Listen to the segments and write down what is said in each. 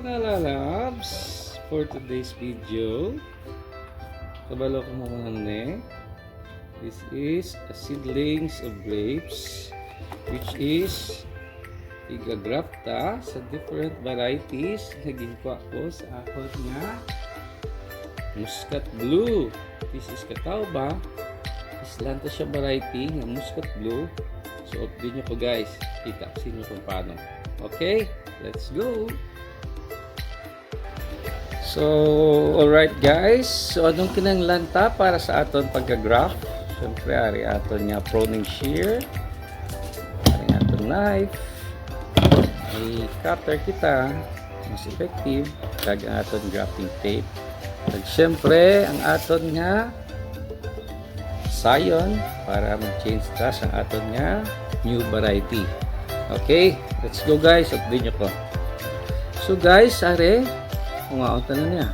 mga lalabs, for today's video, kabalo ko muna ne. This is a seedlings of grapes, which is igagrafta sa different varieties na ginkuha ko sa akon nga Muscat Blue. This is Catawba. Islanta siya variety nga Muscat Blue. So, update nyo ko guys. Kita ko sa inyo kung paano. Okay, let's go! So, alright guys. So, anong kinanglanta para sa aton pagka-graph? Siyempre, ari aton nga pruning shear. Ari aton knife. May cutter kita. Mas effective. Kag aton graphing tape. At siyempre, ang aton nga sayon para mag-change ta sa aton nga new variety. Okay, let's go guys. Update nyo ko. So guys, are, kung aunta na niya.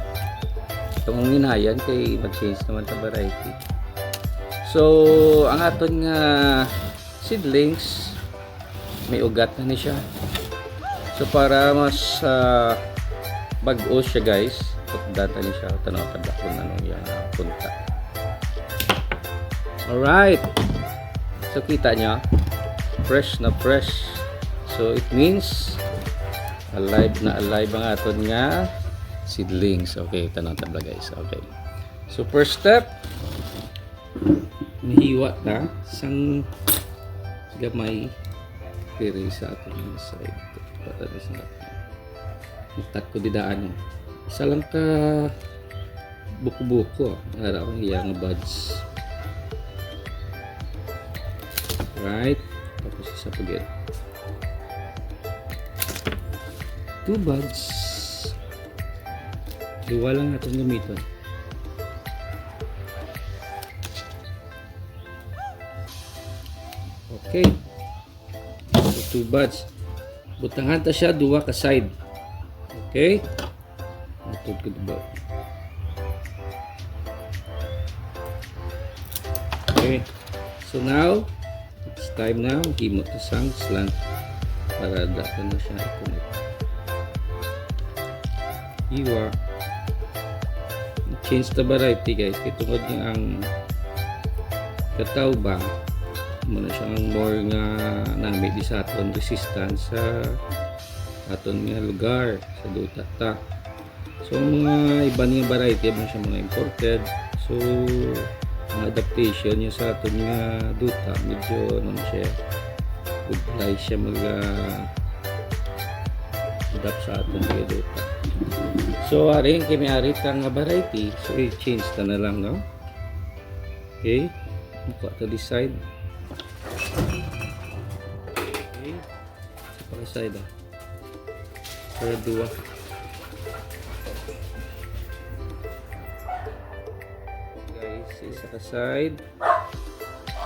Itong hinayan kay mag-change naman ta variety. So, ang aton nga seedlings, may ugat na ni siya. So, para mas bag-o siya guys, data ni siya. Tanaw kada kung anong yan punta. Alright. So, kita nyo. Fresh na fresh. So, it means alive na alive ang aton nga seedlings. Okay, tanong tabla guys. Okay. So, first step, nahiwa na sang gamay kiri sa aton nga side. Patalis na. Itat ko didaan. Isa lang ka buko-buko. Ara akong iyang buds. Right. Tapos isa pagit. 2 buds. Iwa lang natin gamiton. Okay. So, 2 buds. Butangan ta siya, 2 ka side. Okay. Matod ko diba? Okay. So now, it's time na himot na sang slant para dapat na siya i-connect. Iwa. Change the variety guys. Kitungod niya ang Catawba. Muna siyang more nga nami di sa aton resistance sa aton nga lugar sa duta ta. So mga iba nga variety mo siya mga imported. So ang adaptation niya sa aton nga duta medyo ano siya good price siya mag adapt sa aton nga duta. So ari kami ari ta nga variety, so i-change ta na lang no. Okay, mukha ta this side. Okay, sa para side para 2. Isa ka side.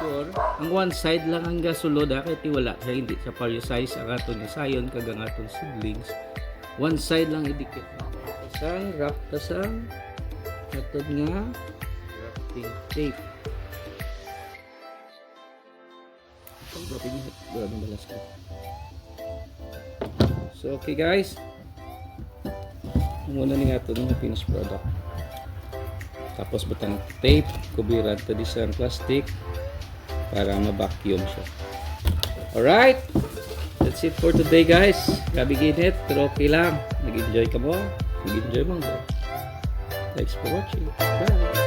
Sure. Ang one side lang ang gasulod kay wala siya hindi sa palyo size ang aton nga sayon kag ang aton seedlings. One side lang idikit. Kasang wrap kasang aton nga wrapping tape. So okay guys. Muna ni aton nga finished product. Tapos butang tape, kubiran to this ang plastic para ma-vacuum siya. Alright, that's it for today guys. Kabiginit, pero okay lang. Nag-enjoy ka mo? Nag-enjoy mo ba? Thanks for watching. Bye!